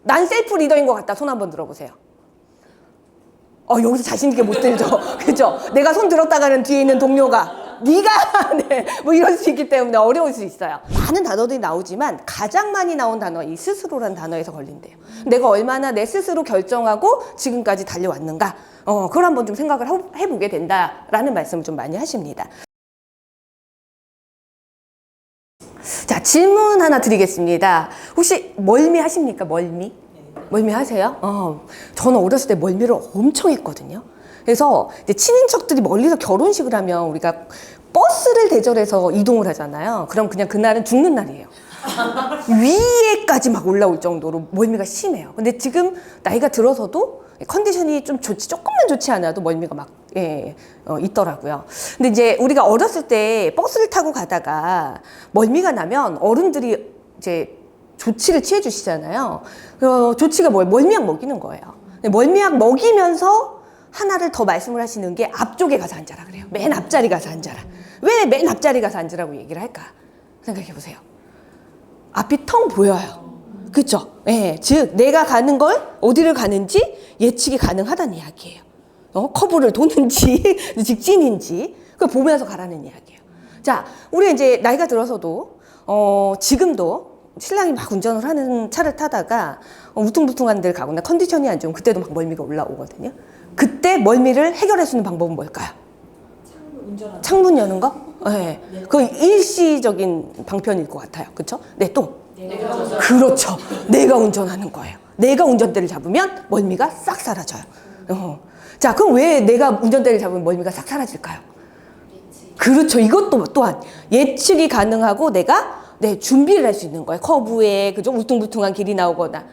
난 셀프 리더인 것 같다. 손 한번 들어보세요. 여기서 자신 있게 못 들죠. 그죠? 내가 손 들었다가는 뒤에 있는 동료가 네가 네, 뭐 이럴 수 있기 때문에 어려울 수 있어요. 많은 단어들이 나오지만 가장 많이 나온 단어 이 스스로라는 단어에서 걸린대요. 내가 얼마나 내 스스로 결정하고 지금까지 달려왔는가, 그걸 한번 좀 생각을 해보게 된다라는 말씀을 좀 많이 하십니다. 자, 질문 하나 드리겠습니다. 혹시 멀미 하십니까? 멀미? 멀미 하세요? 저는 어렸을 때 멀미를 엄청 했거든요. 그래서 이제 친인척들이 멀리서 결혼식을 하면 우리가 버스를 대절해서 이동을 하잖아요. 그럼 그냥 그날은 죽는 날이에요. 위에까지 막 올라올 정도로 멀미가 심해요. 근데 지금 나이가 들어서도 컨디션이 좀 조금만 좋지 않아도 멀미가 막 있더라고요. 근데 이제 우리가 어렸을 때 버스를 타고 가다가 멀미가 나면 어른들이 이제 조치를 취해 주시잖아요. 조치가 뭐예요? 멀미약 먹이는 거예요. 멀미약 먹이면서 하나를 더 말씀을 하시는 게 앞쪽에 가서 앉아라 그래요. 맨 앞자리 가서 앉아라. 왜 맨 앞자리 가서 앉으라고 얘기를 할까? 생각해 보세요. 앞이 텅 보여요. 그렇죠? 예, 즉 내가 가는 걸 어디를 가는지 예측이 가능하다는 이야기예요. 커브를 도는지 직진인지 그걸 보면서 가라는 이야기예요. 자, 우리 이제 나이가 들어서도 지금도 신랑이 막 운전을 하는 차를 타다가 우퉁불퉁한 데를 가거나 컨디션이 안 좋으면 그때도 막 멀미가 올라오거든요. 그때 멀미를 해결할 수 있는 방법은 뭘까요? 창문 여는 거? 네. 그 일시적인 방편일 것 같아요. 그렇죠? 네, 또. 그렇죠. 내가 운전하는 거예요. 내가 운전대를 잡으면 멀미가 싹 사라져요. 자, 그럼 왜 내가 운전대를 잡으면 멀미가 싹 사라질까요? 그렇죠. 이것도 또한 예측이 가능하고 내가 준비를 할 수 있는 거예요. 커브에 그죠? 울퉁불퉁한 길이 나오거나.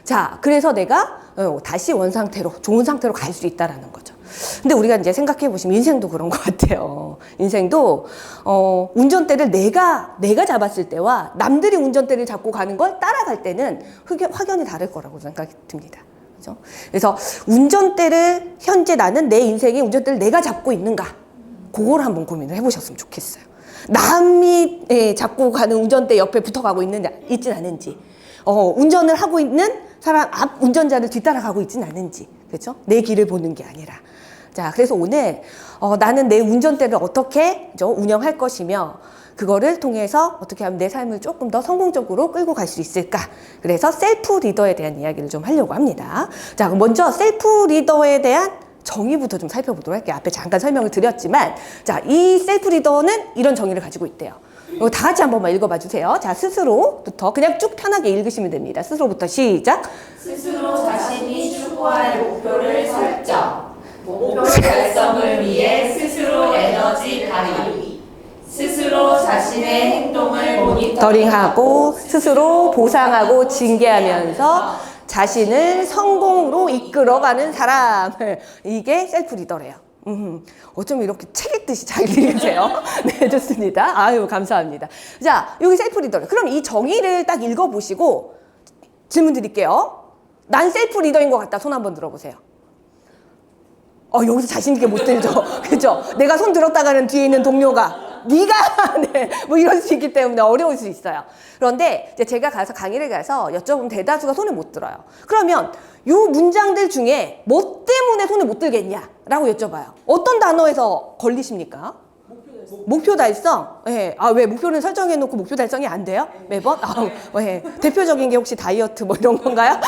자, 그래서 내가 다시 원상태로, 좋은 상태로 갈 수 있다라는 거죠. 근데 우리가 이제 생각해 보시면 인생도 그런 것 같아요. 인생도 운전대를 내가 잡았을 때와 남들이 운전대를 잡고 가는 걸 따라갈 때는 확연히 다를 거라고 생각이 듭니다. 그죠? 그래서 운전대를 현재 나는 내 인생의 운전대를 내가 잡고 있는가? 그걸 한번 고민을 해보셨으면 좋겠어요. 남이 잡고 가는 운전대 옆에 붙어가고 있진 않은지, 운전을 하고 있는 사람 앞 운전자를 뒤따라가고 있진 않은지, 그렇죠? 내 길을 보는 게 아니라. 자, 그래서 오늘 나는 내 운전대를 어떻게 운영할 것이며 그거를 통해서 어떻게 하면 내 삶을 조금 더 성공적으로 끌고 갈 수 있을까? 그래서 셀프 리더에 대한 이야기를 좀 하려고 합니다. 자, 그럼 먼저 셀프 리더에 대한 정의부터 좀 살펴보도록 할게요. 앞에 잠깐 설명을 드렸지만, 자, 이 셀프 리더는 이런 정의를 가지고 있대요. 이거 다 같이 한 번만 읽어봐 주세요. 자, 스스로부터 그냥 쭉 편하게 읽으시면 됩니다. 스스로부터 시작. 스스로 자신이 추구할 목표를 설정. 목표 달성을 위해 스스로 에너지 발휘. 스스로 자신의 행동을 모니터링하고 스스로 보상하고 징계하면서 자신을 성공으로 이끌어가는 사람. 이게 셀프 리더래요. 어쩜 이렇게 책 읽듯이 잘 읽으세요? 네, 좋습니다. 아유, 감사합니다. 자, 여기 셀프 리더래. 그럼 이 정의를 딱 읽어보시고 질문 드릴게요. 난 셀프 리더인 것 같다. 손 한번 들어보세요. 여기서 자신 있게 못 들죠. 그죠? 내가 손 들었다가는 뒤에 있는 동료가 네가 네, 뭐 이럴 수 있기 때문에 어려울 수 있어요. 그런데 이제 제가 강의를 가서 여쭤보면 대다수가 손을 못 들어요. 그러면 요 문장들 중에 뭐 때문에 손을 못 들겠냐라고 여쭤봐요. 어떤 단어에서 걸리십니까? 목표 달성? 예. 아, 왜 목표를 설정해 놓고 목표 달성이 안 돼요? 매번? 예. 대표적인 게 혹시 다이어트 뭐 이런 건가요?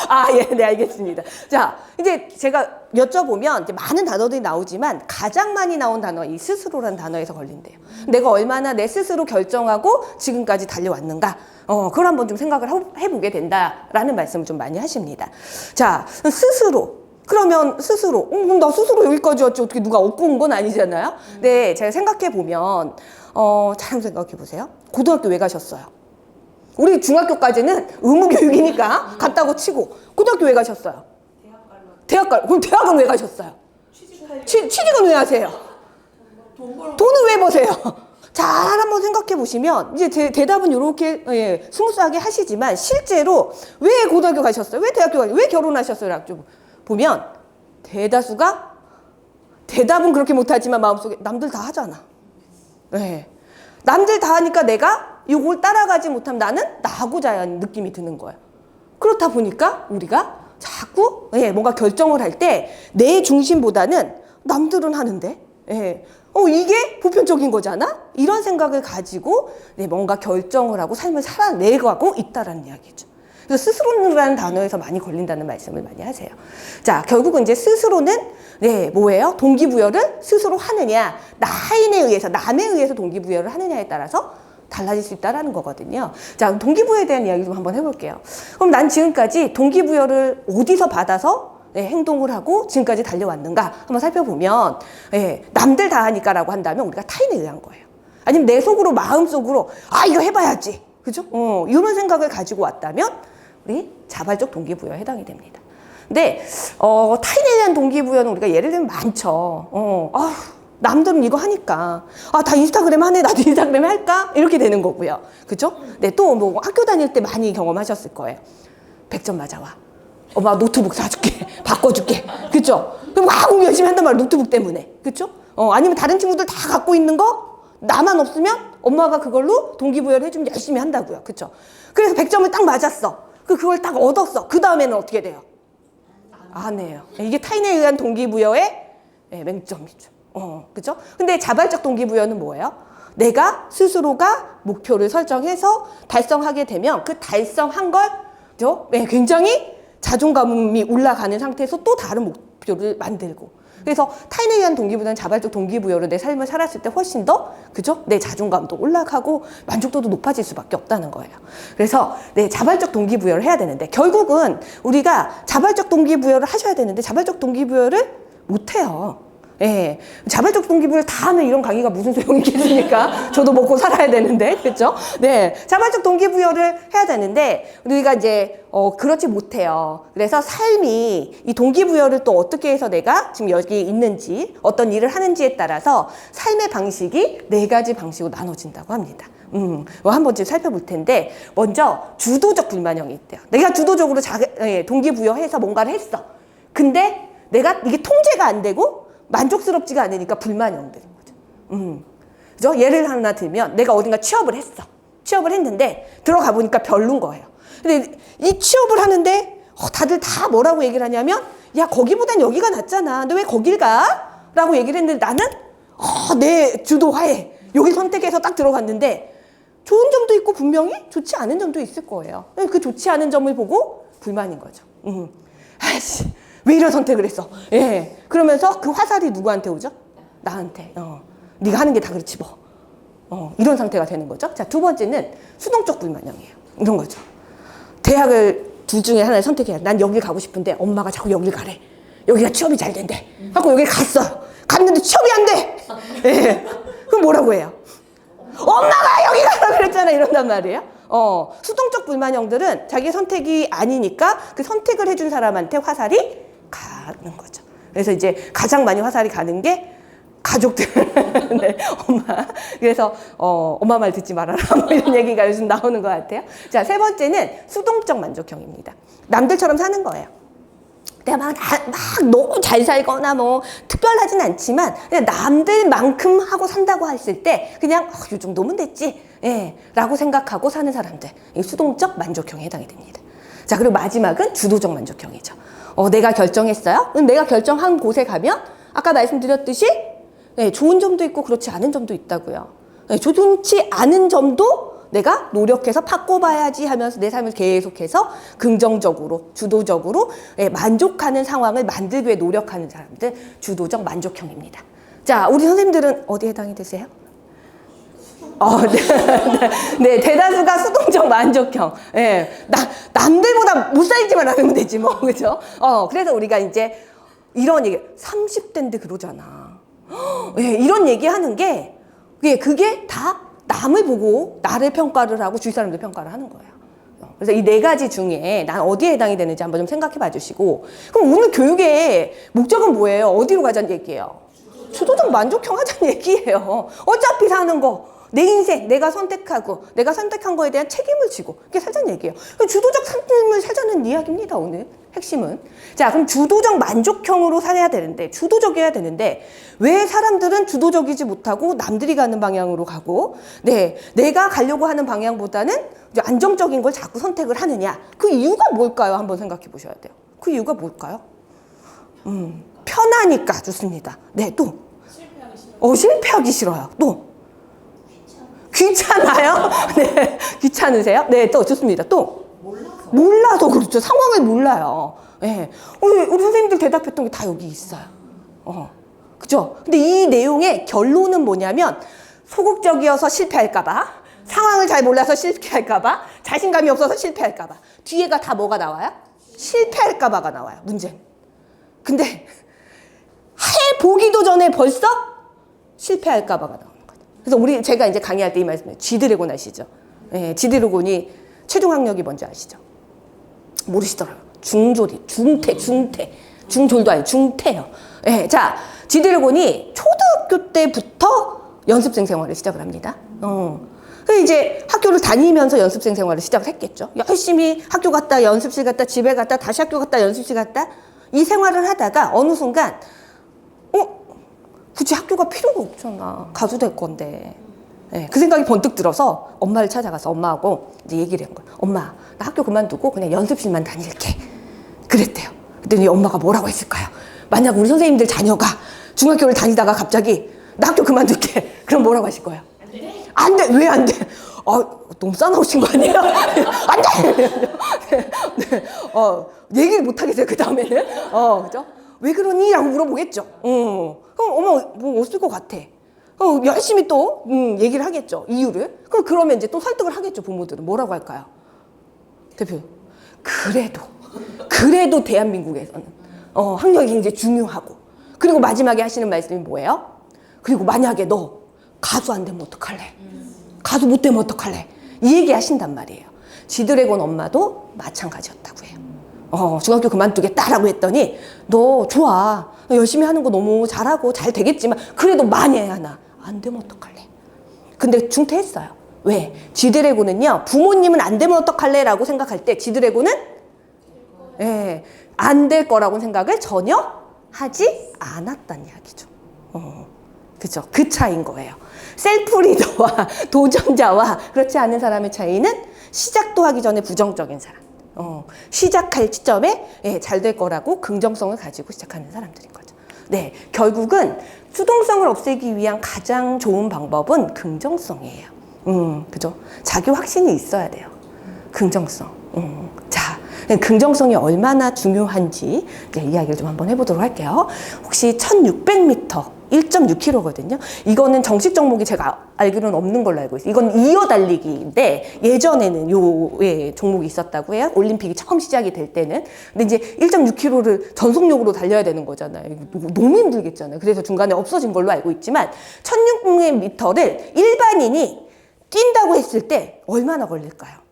아, 예, 네, 알겠습니다. 자, 이제 제가 여쭤보면 이제 많은 단어들이 나오지만 가장 많이 나온 단어, 이 스스로라는 단어에서 걸린대요. 내가 얼마나 내 스스로 결정하고 지금까지 달려왔는가? 그걸 한번 좀 생각을 해보게 된다라는 말씀을 좀 많이 하십니다. 자, 스스로. 그러면 스스로, 나 스스로 여기까지 왔지 어떻게 누가 업고 온 건 아니잖아요. 네, 제가 생각해 보면 잘 생각해 보세요. 고등학교 왜 가셨어요? 우리 중학교까지는 의무교육이니까 갔다고 치고 고등학교 왜 가셨어요? 그럼 대학은 왜 가셨어요? 취직은 왜 하세요? 돈을 왜 버세요? 잘 한번 생각해 보시면 이제 대답은 이렇게 스무스하게 하시지만 실제로 왜 고등학교 가셨어요? 왜 대학교 가셨어요? 왜 결혼하셨어요? 보면 대다수가 대답은 그렇게 못하지만 마음속에 남들 다 하잖아. 네. 남들 다 하니까 내가 이걸 따라가지 못하면 나는 나하고자 하는 느낌이 드는 거예요. 그렇다 보니까 우리가 자꾸 뭔가 결정을 할 때 내 중심보다는 남들은 하는데 이게 보편적인 거잖아? 이런 생각을 가지고 뭔가 결정을 하고 삶을 살아내가고 있다라는 이야기죠. 그래서 스스로라는 단어에서 많이 걸린다는 말씀을 많이 하세요. 자, 결국은 이제 스스로는 뭐예요? 동기부여를 스스로 하느냐, 타인에 의해서, 남에 의해서 동기부여를 하느냐에 따라서 달라질 수 있다는 거거든요. 자, 동기부여에 대한 이야기 좀 한번 해볼게요. 그럼 난 지금까지 동기부여를 어디서 받아서 행동을 하고 지금까지 달려왔는가 한번 살펴보면 남들 다 하니까라고 한다면 우리가 타인에 의한 거예요. 아니면 내 속으로 마음속으로 이거 해봐야지. 그죠? 이런 생각을 가지고 왔다면 우리 자발적 동기부여에 해당이 됩니다. 근데 타인에 대한 동기부여는 우리가 예를 들면 많죠. 남들은 이거 하니까 다 인스타그램 하네, 나도 인스타그램 할까? 이렇게 되는 거고요. 그죠? 또 뭐 학교 다닐 때 많이 경험하셨을 거예요. 100점 맞아와. 엄마 노트북 사줄게. 바꿔줄게. 그죠? 그럼 공부 열심히 한단 말이야, 노트북 때문에. 그죠? 아니면 다른 친구들 다 갖고 있는 거 나만 없으면 엄마가 그걸로 동기부여를 해주면 열심히 한다고요. 그죠? 그래서 100점을 딱 맞았어. 그걸 딱 얻었어. 그 다음에는 어떻게 돼요? 안 해요. 이게 타인에 의한 동기부여의 맹점이죠. 그죠? 근데 자발적 동기부여는 뭐예요? 내가 스스로가 목표를 설정해서 달성하게 되면 그 달성한 걸 굉장히 자존감이 올라가는 상태에서 또 다른 목표를 만들고, 그래서 타인에 의한 동기보다는 자발적 동기부여로 내 삶을 살았을 때 훨씬 더 그죠? 내 자존감도 올라가고 만족도도 높아질 수밖에 없다는 거예요. 그래서 자발적 동기부여를 해야 되는데 결국은 우리가 자발적 동기부여를 하셔야 되는데 자발적 동기부여를 못해요. 자발적 동기부여를 다 하면 이런 강의가 무슨 소용이 있겠습니까? 저도 먹고 살아야 되는데, 그렇죠? 자발적 동기부여를 해야 되는데 우리가 이제 그렇지 못해요. 그래서 삶이 이 동기부여를 또 어떻게 해서 내가 지금 여기 있는지, 어떤 일을 하는지에 따라서 삶의 방식이 4가지 방식으로 나눠진다고 합니다. 한번 좀 살펴볼 텐데, 먼저 주도적 불만형이 있대요. 내가 주도적으로 동기부여해서 뭔가를 했어. 근데 내가 이게 통제가 안 되고 만족스럽지가 않으니까 불만형들인 거죠. 그죠? 예를 하나 들면 내가 어딘가 취업을 했어. 취업을 했는데 들어가 보니까 별론 거예요. 근데 이 취업을 하는데 다들 다 뭐라고 얘기를 하냐면, 야, 거기보단 여기가 낫잖아. 너 왜 거길 가? 라고 얘기를 했는데 나는 내 주도하에 여기 선택해서 딱 들어갔는데 좋은 점도 있고 분명히 좋지 않은 점도 있을 거예요. 그 좋지 않은 점을 보고 불만인 거죠. 아이씨, 왜 이런 선택을 했어? 그러면서 그 화살이 누구한테 오죠? 나한테. 네가 하는 게 다 그렇지 뭐. 이런 상태가 되는 거죠. 자, 2번째는 수동적 불만형이에요. 이런 거죠. 대학을 둘 중에 하나를 선택해야 돼. 난 여길 가고 싶은데 엄마가 자꾸 여길 가래. 여기가 취업이 잘 된대. 하고 여길 갔어요. 갔는데 취업이 안 돼. 그럼 뭐라고 해요? 엄마가 여기 가라 그랬잖아. 이런단 말이에요. 수동적 불만형들은 자기 선택이 아니니까 그 선택을 해준 사람한테 화살이 가는 거죠. 그래서 이제 가장 많이 화살이 가는 게 가족들. 엄마. 그래서 엄마 말 듣지 말아라. 뭐 이런 얘기가 요즘 나오는 것 같아요. 자, 3번째는 수동적 만족형입니다. 남들처럼 사는 거예요. 내가 막 너무 잘 살거나 뭐 특별하진 않지만 그냥 남들만큼 하고 산다고 했을 때 그냥 이 정도면 됐지 라고 생각하고 사는 사람들, 이 수동적 만족형에 해당이 됩니다. 자, 그리고 마지막은 주도적 만족형이죠. 내가 결정했어요. 내가 결정한 곳에 가면 아까 말씀드렸듯이 좋은 점도 있고 그렇지 않은 점도 있다고요. 좋지 않은 점도 내가 노력해서 바꿔봐야지 하면서 내 삶을 계속해서 긍정적으로, 주도적으로 만족하는 상황을 만들기 위해 노력하는 사람들, 주도적 만족형입니다. 자, 우리 선생님들은 어디에 해당이 되세요? 네, 대다수가 수동적 만족형. 남들보다 못 살지만 않으면 되지 뭐, 그죠? 그래서 우리가 이제 이런 얘기, 30대인데 그러잖아. 이런 얘기 하는 게, 그게 다 남을 보고 나를 평가를 하고 주위 사람들 평가를 하는 거예요. 그래서 이 4가지 중에 난 어디에 해당이 되는지 한번 좀 생각해 봐 주시고, 그럼 오늘 교육의 목적은 뭐예요? 어디로 가자는 얘기예요? 주도적 만족형 하자는 얘기예요. 어차피 사는 거, 내 인생, 내가 선택하고 내가 선택한 거에 대한 책임을 지고 그게 살자는 얘기예요. 주도적 삶을 살자는 이야기입니다. 오늘 핵심은. 자, 그럼 주도적 만족형으로 살아야 되는데, 주도적이어야 되는데, 왜 사람들은 주도적이지 못하고 남들이 가는 방향으로 가고, 네, 내가 가려고 하는 방향보다는 이제 안정적인 걸 자꾸 선택을 하느냐? 그 이유가 뭘까요? 한번 생각해 보셔야 돼요. 그 이유가 뭘까요? 편하니까. 좋습니다. 네, 또. 실패하기 싫어요. 또. 귀찮아요? 네, 귀찮으세요? 네, 또 좋습니다. 또. 몰라서 그렇죠. 상황을 몰라요. 예. 우리 선생님들 대답했던 게 다 여기 있어요. 그죠? 근데 이 내용의 결론은 뭐냐면, 소극적이어서 실패할까봐, 상황을 잘 몰라서 실패할까봐, 자신감이 없어서 실패할까봐. 뒤에가 다 뭐가 나와요? 실패할까봐가 나와요. 문제. 근데, 해보기도 전에 벌써 실패할까봐가 나오는 거죠. 그래서 제가 이제 강의할 때 이 말씀을, G드래곤 아시죠? 예, G드래곤이 최종 학력이 뭔지 아시죠? 모르시더라고요. 중졸도 아니고 중퇴요. 예, 자, G드래곤이 초등학교 때부터 연습생 생활을 시작을 합니다. 그래서 이제 학교를 다니면서 연습생 생활을 시작을 했겠죠. 열심히 학교 갔다, 연습실 갔다, 집에 갔다, 다시 학교 갔다, 연습실 갔다, 이 생활을 하다가 어느 순간, 굳이 학교가 필요가 없잖아. 가수 될 건데. 네, 그 생각이 번뜩 들어서 엄마를 찾아가서 엄마하고 이제 얘기를 한 거예요. 엄마, 나 학교 그만두고 그냥 연습실만 다닐게. 그랬대요. 그랬더니 엄마가 뭐라고 했을까요? 만약 우리 선생님들 자녀가 중학교를 다니다가 갑자기 나 학교 그만둘게. 그럼 뭐라고 하실 거예요? 안 돼. 왜 안 돼? 너무 싸나우신 거 아니에요? 안 돼! 네. 얘기를 못 하겠어요, 그 다음에는. 그죠? 왜 그러니? 라고 물어보겠죠. 그럼 엄마 뭐 없을 것 같아. 열심히 또 얘기를 하겠죠. 이유를. 그러면 이제 또 설득을 하겠죠. 부모들은. 뭐라고 할까요? 대표. 그래도 대한민국에서는 학력이 굉장히 중요하고. 그리고 마지막에 하시는 말씀이 뭐예요? 그리고 만약에 너 가수 안 되면 어떡할래? 가수 못 되면 어떡할래? 이 얘기 하신단 말이에요. G드래곤 엄마도 마찬가지였다고 해요. 중학교 그만두겠다라고 했더니 너 좋아. 열심히 하는 거 너무 잘하고 잘 되겠지만 그래도 만약에 하나 안 되면 어떡할래? 근데 중퇴했어요. 왜? G드래곤은요, 부모님은 안 되면 어떡할래? 라고 생각할 때 G드래곤은 안 될 거라고 생각을 전혀 하지 않았다는 이야기죠. 그죠? 그 차이인 거예요. 셀프 리더와 도전자와 그렇지 않은 사람의 차이는 시작도 하기 전에 부정적인 사람. 시작할 시점에 잘 될 거라고 긍정성을 가지고 시작하는 사람들인 거죠. 네, 결국은 수동성을 없애기 위한 가장 좋은 방법은 긍정성이에요. 그죠? 자기 확신이 있어야 돼요. 긍정성. 자, 긍정성이 얼마나 중요한지 이야기를 좀 한번 해보도록 할게요. 혹시 1600m 1.6km거든요. 이거는 정식 종목이 제가 알기로는 없는 걸로 알고 있어요. 이건 이어 달리기인데 예전에는 종목이 있었다고 해요. 올림픽이 처음 시작이 될 때는. 근데 이제 1.6km를 전속력으로 달려야 되는 거잖아요. 너무 힘들겠잖아요. 그래서 중간에 없어진 걸로 알고 있지만 1600m를 일반인이 뛴다고 했을 때 얼마나 걸릴까요?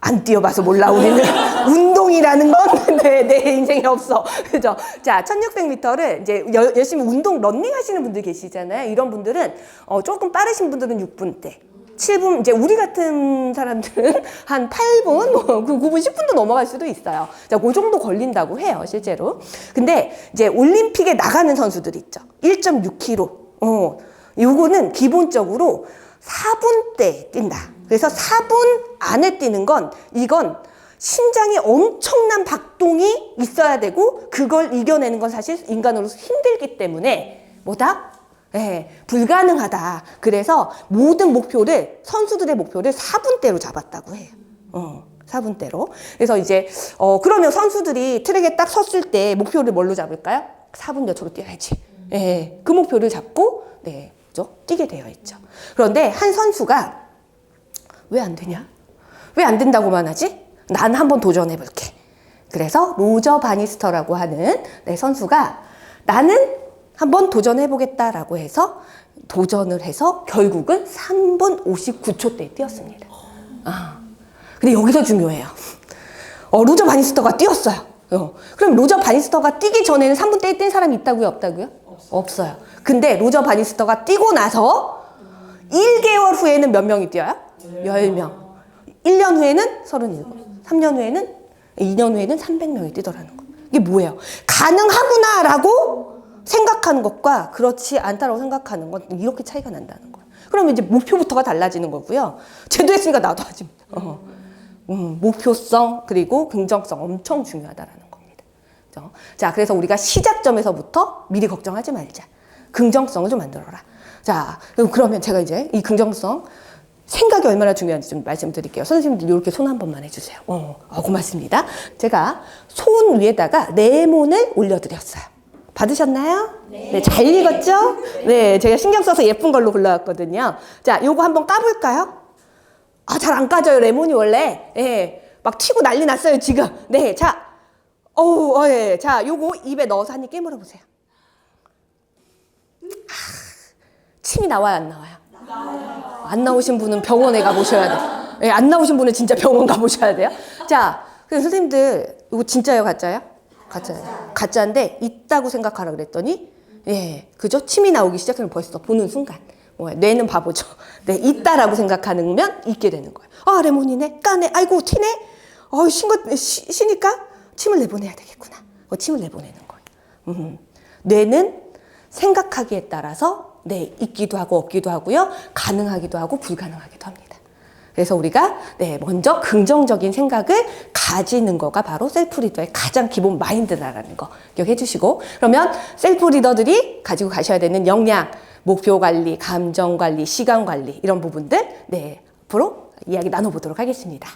안 뛰어봐서 몰라, 우리는. 운동이라는 건 내 인생에 없어. 그죠? 자, 1600m를 이제 열심히 러닝 하시는 분들 계시잖아요. 이런 분들은, 조금 빠르신 분들은 6분대. 7분, 이제 우리 같은 사람들은 한 8분, 9분, 10분도 넘어갈 수도 있어요. 자, 그 정도 걸린다고 해요, 실제로. 근데 이제 올림픽에 나가는 선수들 있죠. 1.6km. 요거는 기본적으로 4분대 뛴다. 그래서 4분 안에 뛰는 이건 심장이 엄청난 박동이 있어야 되고 그걸 이겨내는 건 사실 인간으로서 힘들기 때문에 불가능하다. 그래서 모든 선수들의 목표를 4분대로 잡았다고 해요. 4분대로. 그래서 이제 그러면 선수들이 트랙에 딱 섰을 때 목표를 뭘로 잡을까요? 4분 몇 초로 뛰어야지. 그 목표를 잡고 뛰게 되어 있죠. 그런데 한 선수가 왜 안 되냐? 왜 안 된다고만 하지? 난 한번 도전해볼게. 그래서 로저 바니스터라고 하는 선수가 나는 한번 도전해보겠다라고 해서 도전을 해서 결국은 3분 59초대에 뛰었습니다. 근데 여기서 중요해요. 로저 바니스터가 뛰었어요. 그럼 로저 바니스터가 뛰기 전에는 3분대에 뛴 사람이 있다고요? 없다고요? 없어요. 근데 로저 바니스터가 뛰고 나서 1개월 후에는 몇 명이 뛰어요? 10명. 1년 후에는 37. 3년 후에는 2년 후에는 300명이 뛰더라는 거. 이게 뭐예요? 가능하구나라고 생각하는 것과 그렇지 않다라고 생각하는 건 이렇게 차이가 난다는 거예요. 그러면 이제 목표부터가 달라지는 거고요. 쟤도 했으니까 나도 하지. 목표성 그리고 긍정성 엄청 중요하다라는 겁니다. 그죠? 자, 그래서 우리가 시작점에서부터 미리 걱정하지 말자. 긍정성을 좀 만들어라. 자, 그러면 제가 이제 이 긍정성 생각이 얼마나 중요한지 좀 말씀드릴게요. 선생님들 이렇게 손 한 번만 해주세요. 고맙습니다. 제가 손 위에다가 레몬을 올려드렸어요. 받으셨나요? 네, 잘 읽었죠? 네, 제가 신경 써서 예쁜 걸로 골라왔거든요. 자, 요거 한번 까볼까요? 아, 잘 안 까져요. 레몬이 원래. 예, 막 튀고 난리 났어요, 지금. 네, 자, 예. 자, 요거 입에 넣어서 한 입 깨물어 보세요. 침이 나와요, 안 나와요? 안 나오신 분은 병원에 가보셔야 돼요. 예, 안 나오신 분은 진짜 병원 가보셔야 돼요. 자, 그럼 선생님들, 이거 진짜예요, 가짜예요? 가짜예요. 가짜인데, 있다고 생각하라 그랬더니, 예, 그죠? 침이 나오기 시작하면 벌써 보는 순간. 뇌는 바보죠. 네, 있다라고 생각하면 있게 되는 거예요. 아, 레몬이네? 까네? 아이고, 튀네? 쉬니까 침을 내보내야 되겠구나. 침을 내보내는 거예요. 뇌는 생각하기에 따라서 네, 있기도 하고 없기도 하고요. 가능하기도 하고 불가능하기도 합니다. 그래서 우리가 네, 먼저 긍정적인 생각을 가지는 거가 바로 셀프 리더의 가장 기본 마인드라는 거 기억해 주시고, 그러면 셀프 리더들이 가지고 가셔야 되는 역량, 목표 관리, 감정 관리, 시간 관리 이런 부분들 네, 앞으로 이야기 나눠보도록 하겠습니다.